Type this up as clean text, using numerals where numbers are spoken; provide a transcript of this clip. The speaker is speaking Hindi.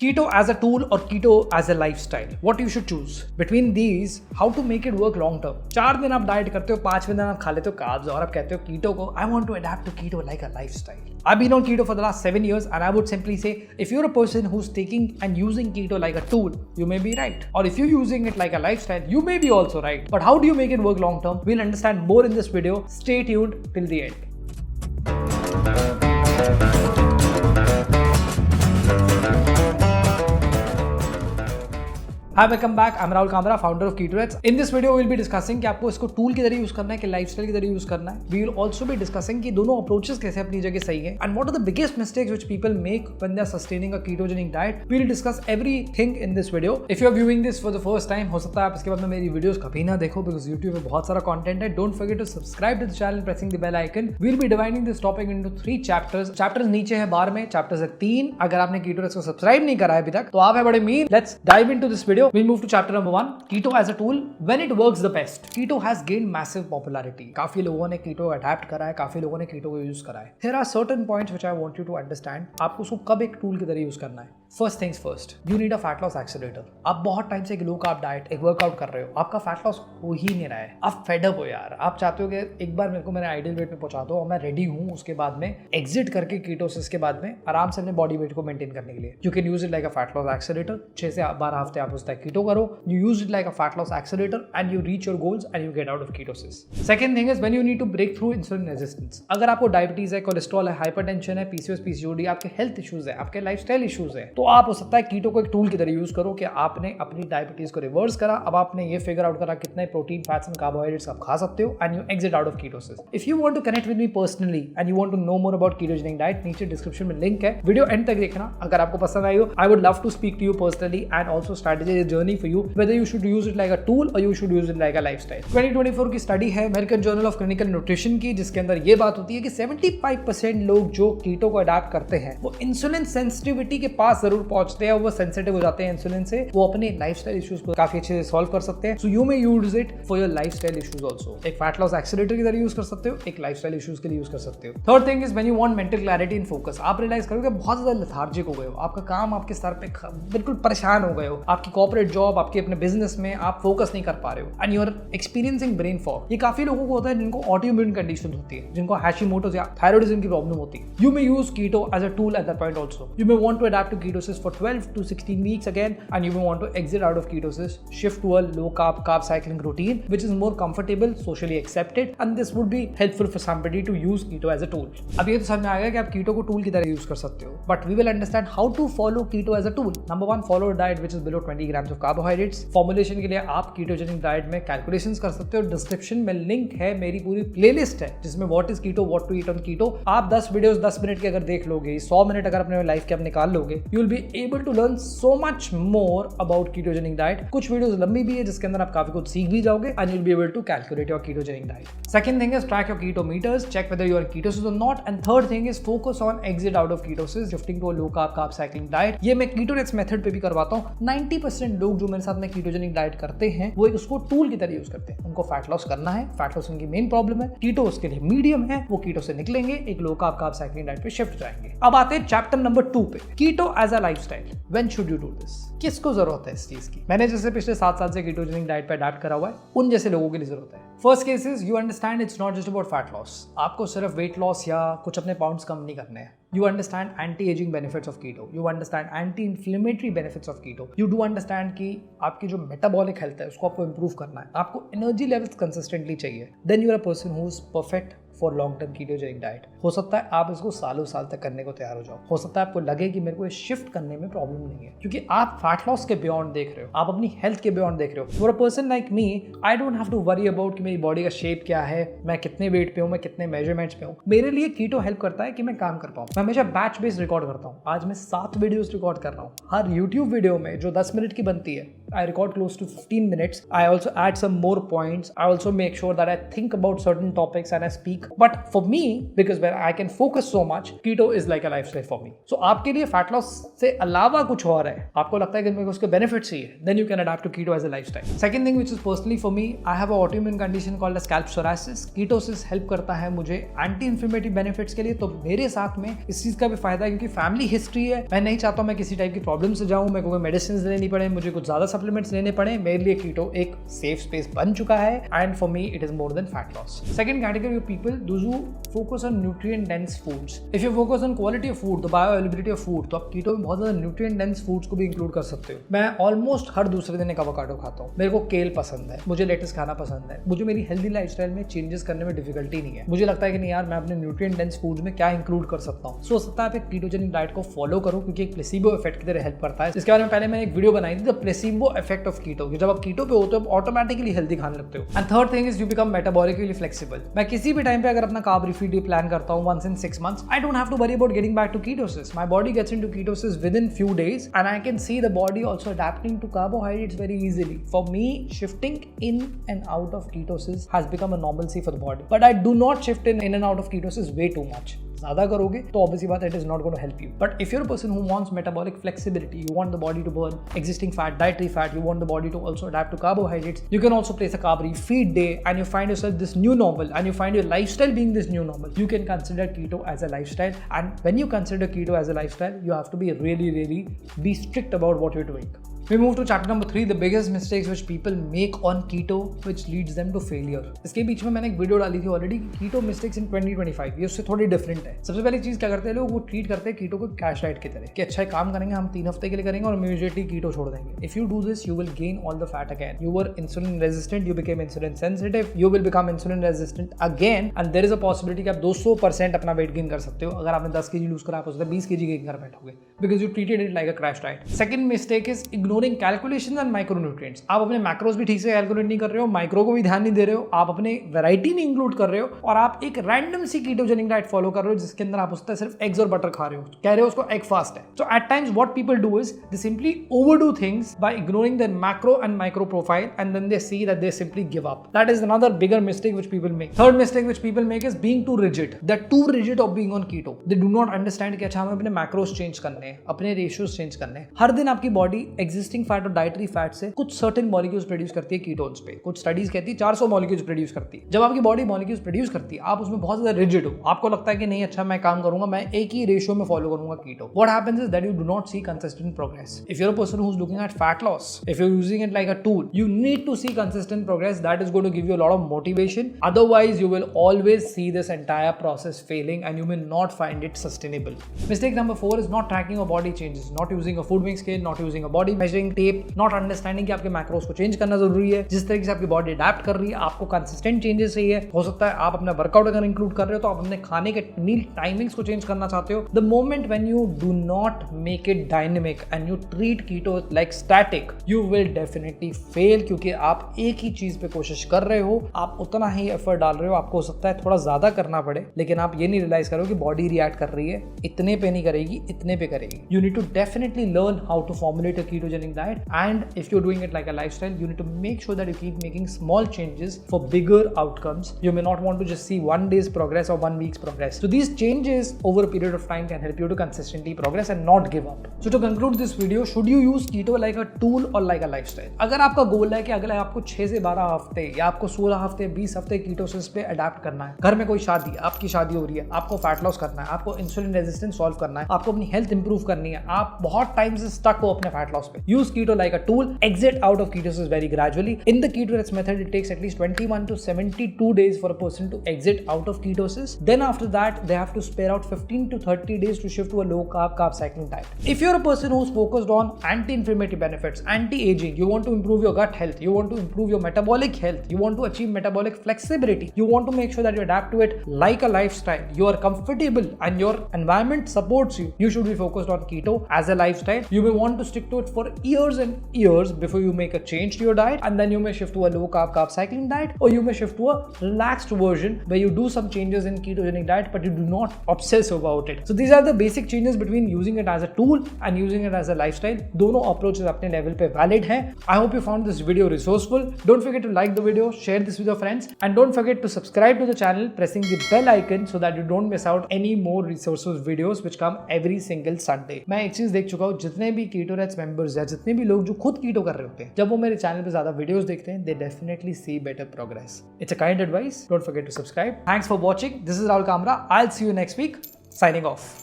Keto as a tool or keto as a lifestyle, what you should choose between these, how to make it work long term. 4 दिन आप डाइट करते हो, 5वें दिन आप खा लेते हो कार्ब्स और आप कहते हो कीटो को I want to adapt to keto like a lifestyle. I've been on keto for the last 7 years and I would simply say if you're a person who's taking and using keto like a tool, you may be right. Or if you're using it like a lifestyle, you may be also right. But how do you make it work long term? We'll understand more in this video. Stay tuned till the end. Hi, welcome back. I'm Rahul Kamra, founder of KetoReds. In this video, we'll be discussing कि आपको इसको टूल की तरह यूज करना है कि लाइफस्टाइल की तरह यूज करना है. We will also be discussing कि दोनों अप्रोचेस कैसे अपनी जगह सही है and what are the biggest mistakes which people make when they are sustaining a ketogenic diet. We will discuss everything in this video. If you are viewing this for the first time, हो सकता है आप इसके बाद में मेरी वीडियोस कभी ना देखो because YouTube पे बहुत सारा content है. Don't forget to subscribe to the channel pressing the bell icon. We'll be dividing this topic into 3 chapters. Chapters नीचे है बार में, chapters है 3. अगर आपने KetoReds को सब्सक्राइब नहीं करा है अभी तक तो आप है बड़े mean. Let's dive into this video. We'll move to chapter number 1, keto as a tool when it works the best. Keto has gained massive popularity. काफी लोगों ने keto अडैप्ट करा है, काफी लोगों ने keto को यूज करा है. There are certain points which I want you to understand. आपको उसको कब एक टूल की तरह यूज करना है. First things first, you need a fat loss accelerator. आप बहुत टाइम से एक लो कार्ब डाइट, एक वर्कआउट कर रहे हो, आपका फैट लॉस हो ही नहीं रहा है, आप फेड अप हो यार. आप चाहते हो कि एक बार मेरे को मेरे आइडियल वेट में पहुंचा दो और मैं रेडी हूँ उसके बाद में एग्जिट करके कीटोसिस के बाद में आराम से अपने बॉडी वेट को मेंटेन करने के लिए. You can use it like a fat loss accelerator. 6 से 12 हफ्ते आप उसका कीटो करो. You use it like a fat loss accelerator and you reach your goals and you get out of ketosis. Second thing is when you need to break through insulin resistance. अगर आपको डायबिटीज है, कोलेस्ट्रॉल है, हाइपरटेंशन है, पीसीओएस, पीसीओडी, आपके हेल्थ इश्यूज है, आपके लाइफस्टाइल इश्यूज है, तो आप हो सकता है कीटो को एक टूल की तरह यूज करो कि आपने अपनी डायबिटीज को रिवर्स करा. अब आपने ये फिगर आउट करा कितने प्रोटीन, फैट्स एंड कार्बोहाइड्रेट्स आप खा सकते हो and you exit out of ketosis. If you want to connect with me personally and you want to know more about ketogenic diet, नीचे डिस्क्रिप्शन में लिंक है, वीडियो एंड तक देखना. अगर आपको पसंद आई हो, I would love to speak to you personally and also strategy journey for you whether you should use it like a tool और you should use it like a lifestyle. 2024 की स्टडी है American journal of clinical nutrition की, जिसके अंदर ये बात होती है कि 75% लोग जो कीटो को अडॉप्ट करते हैं वो इंसुलिन सेंसिटिविटी के पास जरूर पहुंचते हैं, वो सेंसिटिव हो जाते हैं इंसुलिन से, वो अपने लाइफस्टाइल इश्यूज को काफी अच्छे से सॉल्व कर सकते हैं. So you may use it for your lifestyle issues also. एक फैट लॉस एक्सेलरेटर की तरह यूज कर सकते हो, एक लाइफस्टाइल इश्यूज के लिए यूज कर सकते हो. Third thing is when you want mental clarity and focus. आप रियलाइज करोगे बहुत ज्यादा लेथार्जिक हो गए हो, आपका काम आपके सर पे बिल्कुल परेशान हो गए हो, आपकी कॉर्पोरेट जॉब, आपके अपने बिजनेस में आप फोकस नहीं कर पा रहे हो and you are experiencing brain fog. ये काफी लोगों को होता है जिनको ऑटोइम्यून कंडीशन होती है, जिनको हैशिमोटोस या थायराइडिज्म की प्रॉब्लम होती है. You may use keto as a tool at that point also. You may want to adapt to ketosis for 12 to 16 weeks again and you may want to exit out of ketosis, shift to a low carb cycling routine which is more comfortable, socially accepted, and this would be helpful for somebody to use keto as a tool. अब ये तो समझ में आ गया कि आप कीटो को टूल की तरह यूज कर सकते हो, but we will understand how to follow keto as a tool. Number 1, follow a diet which is below 20 grams of carbohydrates. Formulation के लिए आप ketogenic diet में calculations कर सकते हो. डिस्क्रिप्शन में लिंक है, मेरी पूरी प्लेलिस्ट है जिसमें what is keto, what to eat on keto. आप 10 वीडियोस 10 मिनट के अगर देख लोगे, 100 मिनट अगर अपने लाइफ के आप निकाल लोगे, you will be able to learn so much more about ketogenic diet. कुछ वीडियोस लंबी भी है जिसके अंदर आप काफी कुछ सीख भी जाओगे and you'll be able to calculate your ketogenic diet. Second thing is track your keto meters, check whether you are in ketosis or not. And third thing is focus on exit out of ketosis, shifting to a low carb cycling diet. ये मैं KetoReds मेथड पे भी करवाता हूँ. 90% लोग जो मेरे साथ में ketogenic डाइट करते हैं वो उसको टूल की तरह यूज करते हैं. उनको फैट लॉस करना है, फैट लॉस उनकी मेन प्रॉब्लम है, कीटो उसके लिए मीडियम है, वो कीटो से निकलेंगे, एक लो कार्ब साइक्लिंग डाइट पे शिफ्ट जाएंगे. अब आते हैं चैप्टर नंबर 2 पे, keto as a lifestyle. When should you do this? किसको जरूरत है इस चीज की? मैंने जैसे पिछले 7 साल से कीटोजेनिक डाइट पे अडैप्ट करा हुआ है, उन जैसे लोगों के लिए जरूरत है. First case is you understand it's not just about fat loss. आपको सिर्फ वेट लॉस या कुछ अपने पाउंड्स कम नहीं करने हैं. You understand anti-aging benefits of keto. You understand anti-inflammatory benefits of keto. You do understand कि आपकी जो metabolic health है उसको आपको improve करना है. आपको energy levels consistently चाहिए. Then you are a person who is perfect for long-term ketogenic diet. हो सकता है आप इसको सालों साल तक करने को तैयार हो जाओ. हो सकता है आपको लगे कि मेरे को शिफ्ट करने में प्रॉब्लम नहीं है, क्योंकि आप फैट लॉस के बियॉन्ड देख रहे हो, आप अपनी हेल्थ के बियॉन्ड देख रहे हो. For a person like me, I don't have to worry about कि मेरी बॉडी का शेप क्या है, मैं कितने वेट पे हूँ, मैं कितने मेजरमेंट्स पे हूँ. मेरे लिए कीटो हेल्प करता है कि मैं काम कर पाऊँ. मैं हमेशा बैच बेस्ड रिकॉर्ड करता हूँ. आज मैं 7 वीडियोस रिकॉर्ड कर रहा हूँ. हर यूट्यूब वीडियो में जो 10 मिनट की बनती है I record close to 15 minutes. I also add some more points. I also make sure that I think about certain topics and I speak. But for me, because when I can focus so much, keto is like a lifestyle for me. So आपके लिए fat loss से अलावा कुछ और है, आपको लगता है कि मेरे को उसके benefits ही है, then you can adapt to keto as a lifestyle. Second thing which is personally for me, I have an autoimmune condition called as scalp psoriasis. Ketosis help करता है मुझे anti-inflammatory benefits के लिए, तो मेरे साथ में इस चीज का भी फायदा है क्योंकि फैमिली हिस्ट्री है. मैं नहीं चाहता मैं किसी टाइप की प्रॉब्लम से जाऊं, मेरे को कोई मेडिसिन लेनी पड़े, मुझे कुछ ज्यादा सप्लीमेंट्स लेने पड़े. मेरे लिए कीटो एक सेफ स्पेस बन चुका है and for me it is more than fat loss. Second category of people those who focus on nutrient dense foods. If you focus on quality of food, the bio availability of food, तो आप कीटो में बहुत ज्यादा न्यूट्रिएंट डेंस फूड्स को भी इंक्लूड कर सकते हो. मैं ऑलमोस्ट हर दूसरे दिन एक एवोकाडो खाता हूँ. मेरे को केल पसंद है, मुझे लेट्स खाना पसंद है. मुझे मेरी हेल्दी लाइफस्टाइल में चेंजेस करने में डिफिकल्टी नहीं है. मुझे लगता है कि नहीं यार, मैं अपने न्यूट्रिएंट डेंस फूड्स में क्या इंक्लूड कर सकता हूँ. सो सकता है आप एक कीटोजेनिक डाइट को फॉलो करो क्योंकि एक प्लेसिबो इफेक्ट की तरह हेल्प करता है. इसके बारे में पहले मैंने एक वीडियो बनाई थी, the placebo effect of keto. जब आप कीटो पे होते हो आप ऑटोमेटिकली हेल्दी खाने लगते हो. And third thing is you become metabolically flexible. मैं किसी भी टाइम पे अगर अपना कार्ब रिफीड डे प्लान करता हूँ once in 6 months, I don't have to worry about getting back to ketosis. My body gets into ketosis within few days and I can see the body also adapting to carbohydrates very easily. For me, shifting in and out of ketosis has become a normalcy for the body. But I do not shift in and out of ketosis way too much. ज़्यादा करोगे तो ऑब्वियसली बात, it is not going to help you. But if you're a person who wants metabolic flexibility, you want the body to burn existing fat, dietary fat, you want the body to also adapt to carbohydrates, you can also place a carb refeed day and you find yourself this new normal and you find your lifestyle being this new normal, you can consider keto as a lifestyle. And when you consider keto as a lifestyle, you have to be really be strict about what you're doing. We move to chapter number 3, the biggest mistakes which people make on keto which leads them to failure. इसके बीच में मैंने एक वीडियो डाली थी ऑलरेडी, कीटो मिस्टेक्स इन 2025. ये उससे थोड़ी डिफरेंट है. सबसे पहली चीज क्या करते हैं लोग, वो ट्रीट करते हैं कीटो को कैश डाइट की तरह कि अच्छा काम करेंगे हम 3 हफ्ते के लिए करेंगे और इमीडिएटली कीटो छोड़ देंगे. If you do this you will gain all the fat again. You were insulin resistant, you became insulin sensitive, you will become insulin resistant again and there is a possibility कि आप 200% अपना वेट गेन कर सकते हो. अगर आपने 10 kg लूज करा, आप उससे 20 kg गेन कर बैठोगे because you treated it like a crash diet. Second mistake is ignoring calculation and micronutrients. आप अपने मैक्रोस भी ठीक से कैलकुलेट नहीं कर रहे हो, माइक्रो को भी ध्यान नहीं दे रहे हो, आप अपने वैरायटी नहीं इंक्लूड कर रहे हो और आप एक रैंडम सी कीटोजेनिक डाइट फॉलो कर रहे हो जिसके अंदर आप उसका सिर्फ एग्स और बटर खा रहे हो, कह रहे हो उसको एग फास्ट है. So at times what people do is they simply overdo things by ignoring their macro and micro profile and then they see that they simply give up. That is another bigger mistake which people make. Third mistake which people make is being too rigid. They are too rigid of being on keto. They do not understand कि अच्छा हमें अपने मैक्रोस चेंज करने हैं, अपने रेशियोज चेंज करने हैं. हर दिन आपकी बॉडी एग्जिस्टिंग फैट और डाइटरी फैट से कुछ सर्टेन मॉलिक्यूल्स प्रोड्यूस करती है कीटोन्स पे. कुछ स्टडीज कहती है 400 मॉलिक्यूल्स प्रोड्यूस करती है. जब आपकी बॉडी मॉलिक्यूल्स प्रोड्यूस करती है, आप उसमें बहुत ज्यादा रिजिड हो, आपको लगता है कि नहीं अच्छा मैं काम करूंगा, मैं एक ही रेशियो में फॉलो करूंगा keto. What happens is that you do not see consistent progress. If you are a person who is looking at fat loss, if you are using it like a tool, you need to see consistent progress. That is going to give you a lot of motivation. Otherwise you will always see this entire process failing and you may not find it sustainable. Mistake number 4 is not tracking your body changes, not using a food weight scale, not using a body measuring tape, not understanding कि आपके मैक्रोस को चेंज करना जरूरी है. जिस तरीके से आपकी बॉडी अडैप्ट कर रही है, आपको कंसिस्टेंट चेंजेस चाहिए. हो सकता है आप अपना वर्कआउट अगर इंक्लूड कर रहे हो तो आप अपने खाने के मील टाइमिंग्स को चेंज करना चाहते हो. The moment when you do not make it dynamic and you treat keto like static, you will definitely fail क्योंकि आप एक ही चीज पे कोशिश कर रहे हो, आप उतना ही एफर्ट डाल रहे हो. आपको हो सकता है थोड़ा ज्यादा करना पड़े लेकिन आप ये नहीं रियलाइज करो कि बॉडी रिएक्ट कर रही है, इतने पे नहीं करेगी, इतने पे करेगी. You need to definitely learn how to formulate a ketogenic diet and if you are doing it like a lifestyle, you need to make sure that you keep making small changes for bigger outcomes. You may not want to just see 1 day's progress or 1 week's progress. So these changes over a period of time can help you to consistently progress and not give up. So to conclude this video, should you use keto like a tool or like a lifestyle? अगर आपका गोल है कि अगले आपको 6 से 12 हफ्ते या आपको 16 हफ्ते 20 हफ्ते कीटोसिस पे अडैप्ट करना है, घर में कोई शादी, आपकी शादी हो रही है, आपको फैट लॉस करना है, आपको इंसुलिन रेजिस्टेंस सॉल्व करना है, आपको अपनी हेल्थ इंप्रूव करनी है, आप बहुत टाइम से स्टक हो अपने फैट लॉस पे, use keto like a tool, exit out of ketosis very gradually. In the Keto method, it takes at least 21 to 72 days for a person to exit out of ketosis. Then after that, they have to spare out 15 to 30 days to shift to a low carb cycling diet. If you're a person who's focused on anti-inflammatory benefits, anti-aging, you want to improve your gut health, you want to improve your metabolic health, you want to achieve metabolic flexibility, you want to make sure that you adapt to it like a lifestyle, you are comfortable and your environment supports you, you should be focused on keto as a lifestyle. You may want to stick to it for years and years before you make a change to your diet, and then you may shift to a low carb carb cycling diet, or you may shift to a relaxed version where you do some changes in ketogenic diet but you do not obsess about it. So these are the basic changes between using it as a tool and using it as a lifestyle. दोनों approaches अपने level पे valid हैं. I hope you found this video resourceful. Don't forget to like the video, share this with your friends, and don't forget to subscribe to the channel pressing the bell icon so that you don't miss out any more resources videos which come every single Sunday. मैं एक चीज देख चुका हूँ, जितने भी कीटो रेट्स मेंबर्स या जितने भी लोग जो खुद कीटो कर रहे होते हैं, जब वो मेरे चैनल पे ज्यादा वीडियोस देखते हैं, they definitely see better progress. It's a kind advice. Don't forget to subscribe. Thanks for watching. This is Rahul Kamra. I'll see you next week. Signing off.